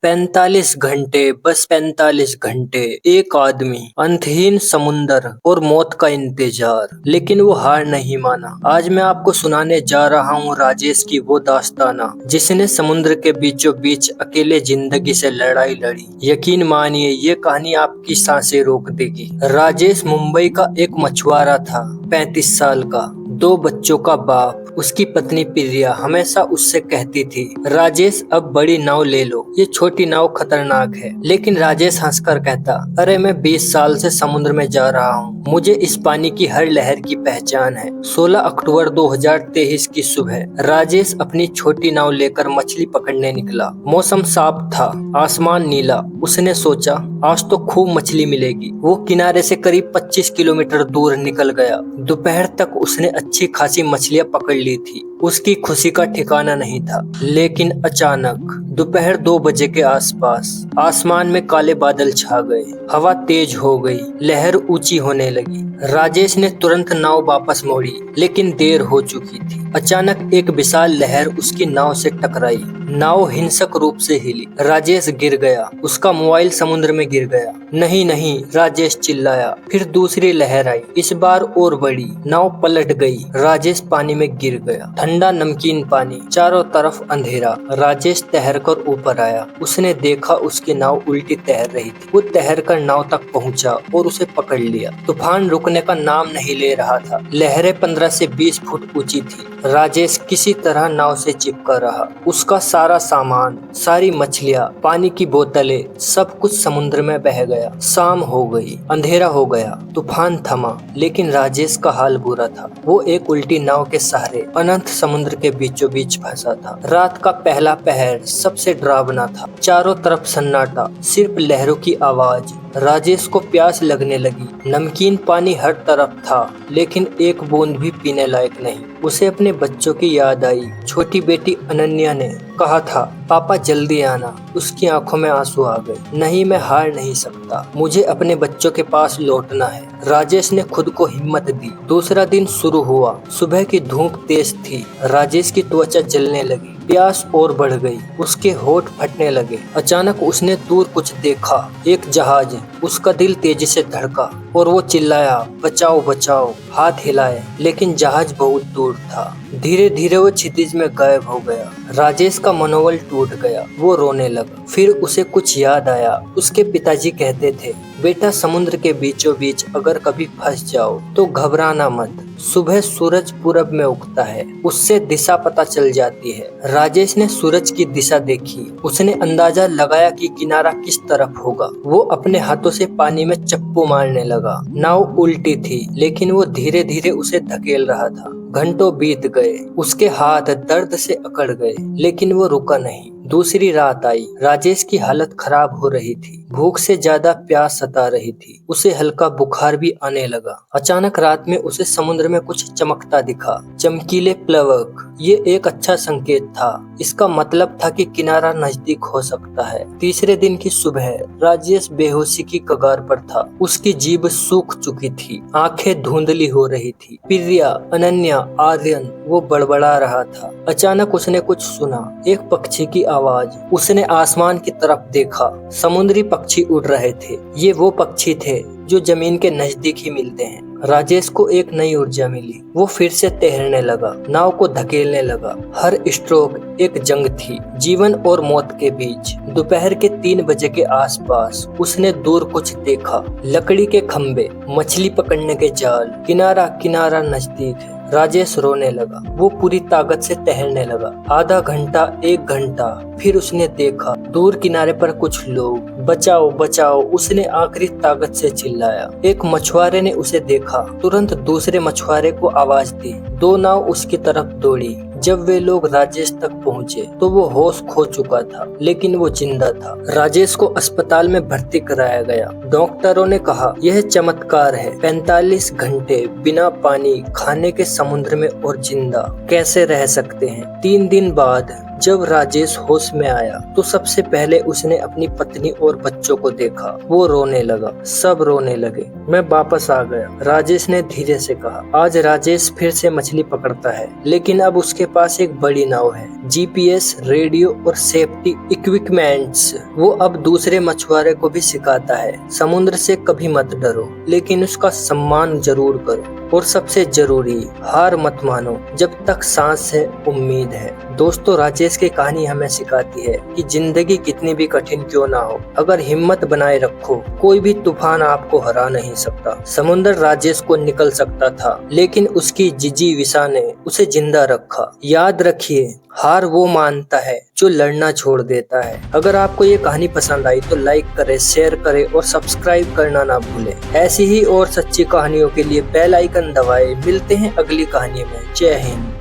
45 घंटे, बस 45 घंटे, एक आदमी, अंतहीन समुंदर और मौत का इंतजार। लेकिन वो हार नहीं माना। आज मैं आपको सुनाने जा रहा हूँ राजेश की वो दास्ताना जिसने समुद्र के बीचों बीच अकेले जिंदगी से लड़ाई लड़ी। यकीन मानिए ये कहानी आपकी सांसें रोक देगी। राजेश मुंबई का एक मछुआरा था, 35 साल का, 2 बच्चों का बाप। उसकी पत्नी प्रिया हमेशा उससे कहती थी, राजेश अब बड़ी नाव ले लो, ये छोटी नाव खतरनाक है। लेकिन राजेश हंसकर कहता, अरे मैं 20 साल से समुद्र में जा रहा हूँ, मुझे इस पानी की हर लहर की पहचान है। 16 अक्टूबर 2023 की सुबह राजेश अपनी छोटी नाव लेकर मछली पकड़ने निकला। मौसम साफ था, आसमान नीला। उसने सोचा आज तो खूब मछली मिलेगी। वो किनारे से करीब 25 किलोमीटर दूर निकल गया। दोपहर तक उसने अच्छी खासी मछलियां पकड़ ली थी। उसकी खुशी का ठिकाना नहीं था। लेकिन अचानक दोपहर 2 बजे के आसपास आसमान में काले बादल छा गए, हवा तेज हो गई, लहर ऊंची होने लगी। राजेश ने तुरंत नाव वापस मोड़ी, लेकिन देर हो चुकी थी। अचानक एक विशाल लहर उसकी नाव से टकराई। नाव हिंसक रूप से हिली। राजेश गिर गया। उसका मोबाइल समुद्र में गिर गया। नहीं नहीं, राजेश चिल्लाया। फिर दूसरी लहर आई, इस बार और बड़ी। नाव पलट गई। राजेश पानी में गिर गया। ठंडा नमकीन पानी, चारों तरफ अंधेरा। राजेश तैर कर ऊपर आया। उसने देखा उसकी नाव उल्टी तैर रही थी। वो तैर कर नाव तक पहुंचा और उसे पकड़ लिया। तूफान रुकने का नाम नहीं ले रहा था। लहरें 15 से 20 फुट ऊंची थी। राजेश किसी तरह नाव से चिपका रहा। उसका सारा सामान, सारी मछलियां, पानी की बोतलें, सब कुछ समुद्र में बह गया। शाम हो गई, अंधेरा हो गया, तूफान थमा, लेकिन राजेश का हाल बुरा था। वो एक उल्टी नाव के सहारे अनंत समुद्र के बीचों बीच फंसा था। रात का पहला पहर सबसे डरावना था। चारों तरफ सन्नाटा, सिर्फ लहरों की आवाज। राजेश को प्यास लगने लगी। नमकीन पानी हर तरफ था, लेकिन एक बूंद भी पीने लायक नहीं। उसे अपने बच्चों की याद आई। छोटी बेटी अनन्या ने कहा था, पापा जल्दी आना। उसकी आंखों में आंसू आ गए। नहीं, मैं हार नहीं सकता, मुझे अपने बच्चों के पास लौटना है। राजेश ने खुद को हिम्मत दी। दूसरा दिन शुरू हुआ। सुबह की धूप तेज थी। राजेश की त्वचा जलने लगी। प्यास और बढ़ गई। उसके होठ फटने लगे। अचानक उसने दूर कुछ देखा, एक जहाज। उसका दिल तेजी से धड़का और वो चिल्लाया, बचाओ बचाओ। हाथ हिलाए, लेकिन जहाज बहुत दूर था। धीरे धीरे वो क्षितिज में गायब हो गया। राजेश का मनोबल टूट गया। वो रोने लगा। फिर उसे कुछ याद आया। उसके पिताजी कहते थे, बेटा समुद्र के बीचों बीच अगर कभी फंस जाओ तो घबराना मत। सुबह सूरज पूरब में उगता है, उससे दिशा पता चल जाती है। राजेश ने सूरज की दिशा देखी। उसने अंदाजा लगाया कि किनारा किस तरफ होगा। वो अपने हाथों से पानी में चप्पू मारने लगा। नाव उल्टी थी, लेकिन वो धीरे धीरे उसे धकेल रहा था। घंटों बीत गए। उसके हाथ दर्द से अकड़ गए, लेकिन वो रुका नहीं। दूसरी रात आई। राजेश की हालत खराब हो रही थी। भूख से ज्यादा प्यास सता रही थी। उसे हल्का बुखार भी आने लगा। अचानक रात में उसे समुद्र में कुछ चमकता दिखा, चमकीले प्लवक। ये एक अच्छा संकेत था। इसका मतलब था कि किनारा नजदीक हो सकता है। तीसरे दिन की सुबह राजेश बेहोशी की कगार पर था। उसकी जीभ सूख चुकी थी, आंखें धुंधली हो रही थी। प्रिया, अनन्या, आर्यन, वो बड़बड़ा रहा था। अचानक उसने कुछ सुना, एक पक्षी की आवाज। उसने आसमान की तरफ देखा। समुद्री पक्षी उड़ रहे थे। ये वो पक्षी थे जो जमीन के नजदीक ही मिलते हैं। राजेश को एक नई ऊर्जा मिली। वो फिर से तैरने लगा, नाव को धकेलने लगा। हर स्ट्रोक एक जंग थी, जीवन और मौत के बीच। दोपहर के 3 बजे के आसपास उसने दूर कुछ देखा, लकड़ी के खंबे, मछली पकड़ने के जाल। किनारा किनारा नजदीक है। राजेश रोने लगा। वो पूरी ताकत से तैरने लगा। आधा घंटा, 1 घंटा, फिर उसने देखा दूर किनारे पर कुछ लोग। बचाओ बचाओ, उसने आखिरी ताकत से चिल्लाया। एक मछुआरे ने उसे देखा। तुरंत दूसरे मछुआरे को आवाज दी। 2 नाव उसकी तरफ दौड़ी। जब वे लोग राजेश तक पहुंचे तो वो होश खो चुका था, लेकिन वो जिंदा था। राजेश को अस्पताल में भर्ती कराया गया। डॉक्टरों ने कहा, यह चमत्कार है। 45 घंटे बिना पानी खाने के समुद्र में और जिंदा कैसे रह सकते हैं। 3 दिन बाद जब राजेश होश में आया तो सबसे पहले उसने अपनी पत्नी और बच्चों को देखा। वो रोने लगा, सब रोने लगे। मैं वापस आ गया, राजेश ने धीरे से कहा। आज राजेश फिर से मछली पकड़ता है, लेकिन अब उसके पास एक बड़ी नाव है, GPS, रेडियो और सेफ्टी इक्विपमेंट्स। वो अब दूसरे मछुआरे को भी सिखाता है, समुद्र से कभी मत डरो, लेकिन उसका सम्मान जरूर करो, और सबसे जरूरी, हार मत मानो, जब तक सांस है उम्मीद है। दोस्तों, राजेश की कहानी हमें सिखाती है कि जिंदगी कितनी भी कठिन क्यों ना हो, अगर हिम्मत बनाए रखो, कोई भी तूफान आपको हरा नहीं सकता। समुद्र राजेश को निकल सकता था, लेकिन उसकी जिजीविषा ने उसे जिंदा रखा। याद रखिए, हार वो मानता है जो लड़ना छोड़ देता है। अगर आपको ये कहानी पसंद आई तो लाइक करें, शेयर करें और सब्सक्राइब करना ना भूलें। ऐसी ही और सच्ची कहानियों के लिए बेल आइकन दबाएं। मिलते हैं अगली कहानी में। जय हिंद।